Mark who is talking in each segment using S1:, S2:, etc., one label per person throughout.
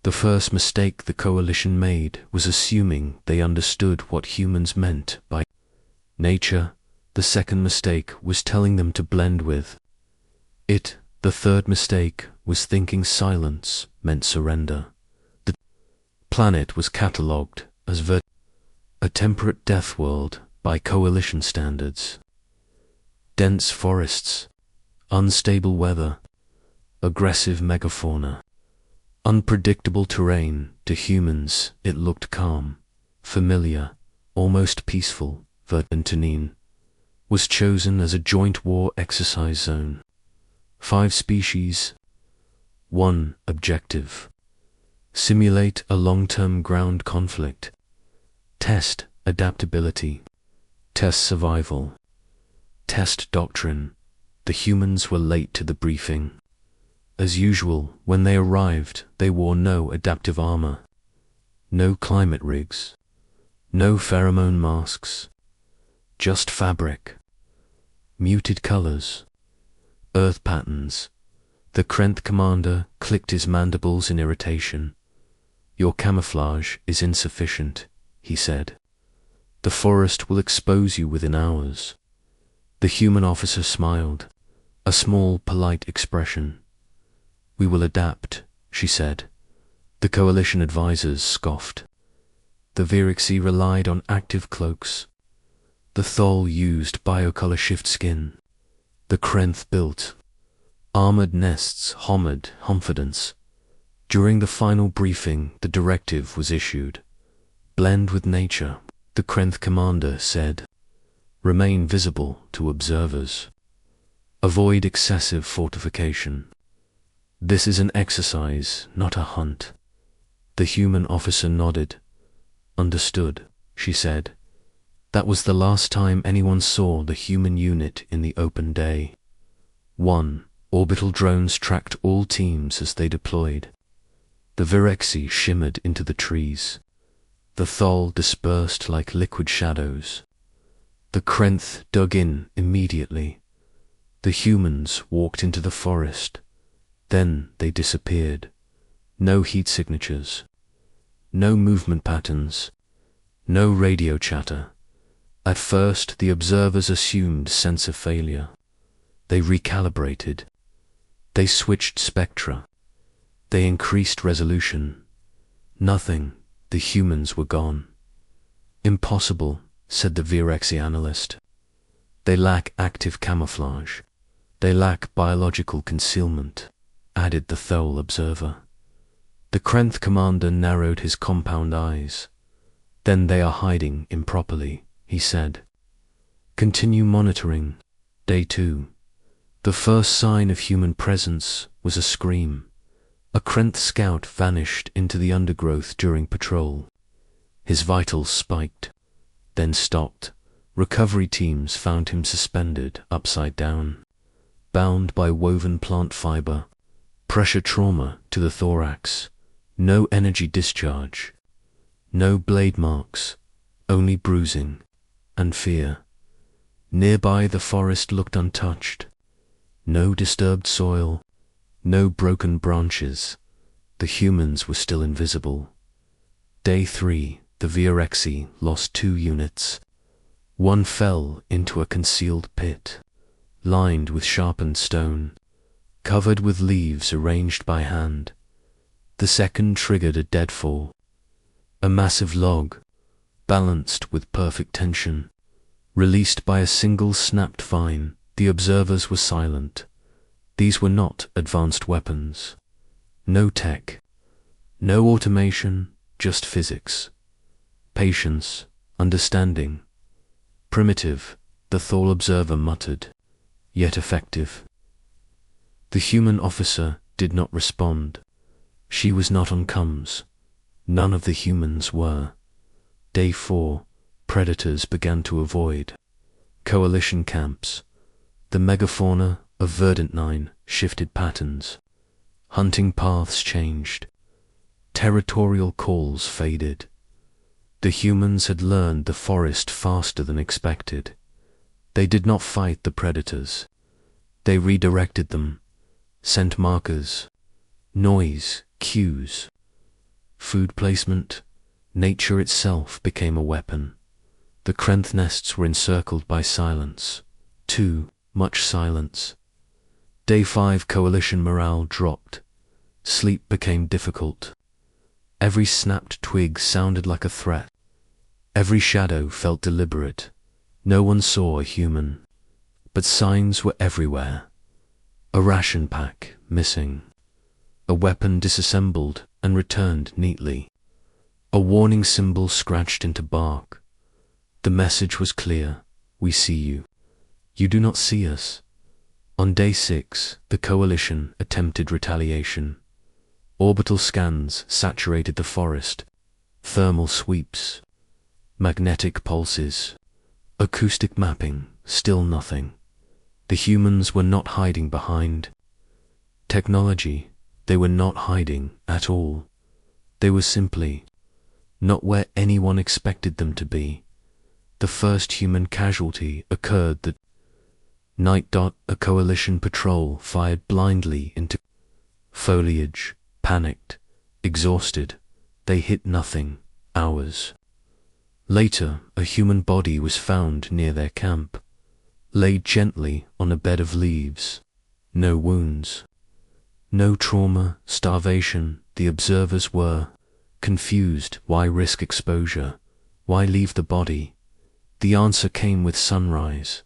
S1: The first mistake the coalition made was assuming they understood what humans meant by nature. The second mistake was telling them to blend with it. The third mistake was thinking silence meant surrender. The planet was catalogued as a temperate death world by coalition standards. Dense forests, unstable weather, aggressive megafauna, unpredictable terrain. To humans it looked calm, familiar, almost peaceful. Antonine was chosen as a joint war exercise zone. 5 species, 1 objective: simulate a long-term ground conflict, test adaptability, test survival, test doctrine. The humans were late to the briefing. As usual, when they arrived, they wore no adaptive armor, no climate rigs, no pheromone masks, just fabric, muted colors, earth patterns. The Krenth commander clicked his mandibles in irritation. "Your camouflage is insufficient," he said. "The forest will expose you within hours." The human officer smiled, a small, polite expression. "We will adapt," she said. The coalition advisors scoffed. The Virexi relied on active cloaks. The Thol used biocolor shift skin. The Krenth built armored nests, homored confidence. During the final briefing, the directive was issued. "Blend with nature," the Krenth commander said. "Remain visible to observers. Avoid excessive fortification. This is an exercise, not a hunt." The human officer nodded. "Understood," she said. That was the last time anyone saw the human unit in the open day. 1. Orbital drones tracked all teams as they deployed. The Virexi shimmered into the trees. The Thol dispersed like liquid shadows. The Krenth dug in immediately. The humans walked into the forest. Then they disappeared. No heat signatures. No movement patterns. No radio chatter. At first, the observers assumed sensor failure. They recalibrated. They switched spectra. They increased resolution. Nothing. The humans were gone. "Impossible," said the Virexi analyst. "They lack active camouflage. They lack biological concealment," added the Thol observer. The Krenth commander narrowed his compound eyes. "Then they are hiding improperly," he said. "Continue monitoring." Day 2. The first sign of human presence was a scream. A Krenth scout vanished into the undergrowth during patrol. His vitals spiked, then stopped. Recovery teams found him suspended upside down, bound by woven plant fiber. Pressure trauma to the thorax. No energy discharge. No blade marks, only bruising and fear. Nearby, the forest looked untouched. No disturbed soil, no broken branches. The humans were still invisible. Day 3, the Virexi lost 2 units. One fell into a concealed pit, lined with sharpened stone, covered with leaves arranged by hand. The second triggered a deadfall. A massive log, balanced with perfect tension, released by a single snapped vine. The observers were silent. These were not advanced weapons. No tech, no automation, just physics. Patience, understanding. Primitive, the Thol observer muttered, yet effective. The human officer did not respond. She was not on comms. None of the humans were. Day 4, predators began to avoid. Coalition camps. The megafauna of Verdant 9 shifted patterns. Hunting paths changed. Territorial calls faded. The humans had learned the forest faster than expected. They did not fight the predators. They redirected them, sent markers, noise, cues. food placement, nature itself became a weapon. The Krenth nests were encircled by silence. Too much silence. Day 5 coalition morale dropped. Sleep became difficult. Every snapped twig sounded like a threat. Every shadow felt deliberate. No one saw a human. But signs were everywhere. A ration pack missing. A weapon disassembled and returned neatly. A warning symbol scratched into bark. The message was clear. We see you. You do not see us. On day 6, the coalition attempted retaliation. Orbital scans saturated the forest. Thermal sweeps. Magnetic pulses. Acoustic mapping. Still nothing. The humans were not hiding behind technology. They were not hiding at all. They were simply not where anyone expected them to be. The first human casualty occurred that night. A coalition patrol fired blindly into foliage. Panicked, exhausted, they hit nothing. Hours later, a human body was found near their camp, laid gently on a bed of leaves. No wounds, no trauma, starvation. The observers were confused. Why risk exposure? Why leave the body? The answer came with sunrise.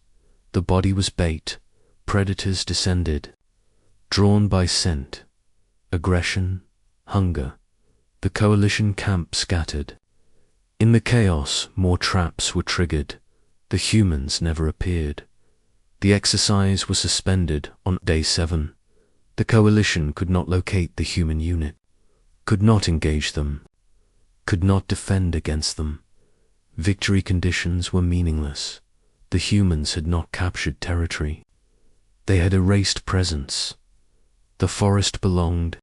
S1: The body was bait. Predators descended, drawn by scent. Aggression, hunger. The coalition camp scattered. In the chaos, more traps were triggered. The humans never appeared. The exercise was suspended on day 7. The coalition could not locate the human unit, could not engage them, could not defend against them. Victory conditions were meaningless. The humans had not captured territory. They had erased presence. The forest belonged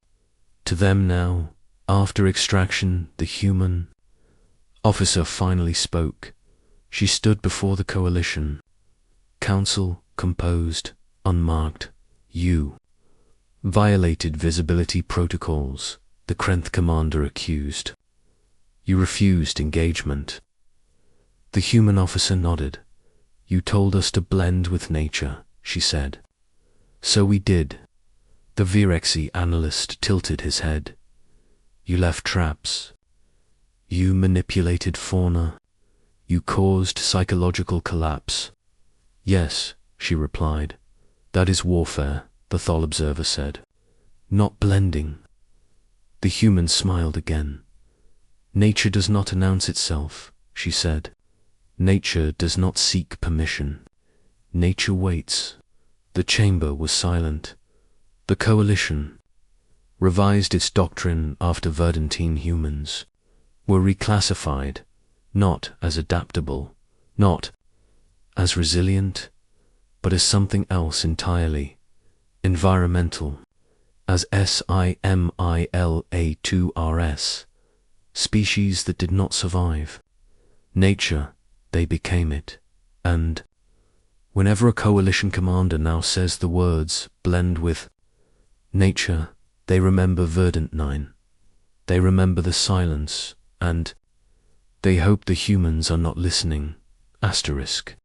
S1: to them now. After extraction, the human officer finally spoke. She stood before the coalition. Council, composed, unmarked. You violated visibility protocols, the Krenth commander accused. You refused engagement. The human officer nodded. You told us to blend with nature, she said. So we did. The Virexi analyst tilted his head. You left traps. You manipulated fauna. You caused psychological collapse. Yes, she replied. That is warfare, the Thol observer said. Not blending. The human smiled again. Nature does not announce itself, she said. Nature does not seek permission. Nature waits. The chamber was silent. The coalition revised its doctrine after Verdantine humans were reclassified, not as adaptable, not as resilient, but as something else entirely, environmental, as SIMILA2RS, species that did not survive. Nature, they became it, and whenever a coalition commander now says the words blend with nature, they remember Verdant 9. They remember the silence, and they hope the humans are not listening. Asterisk.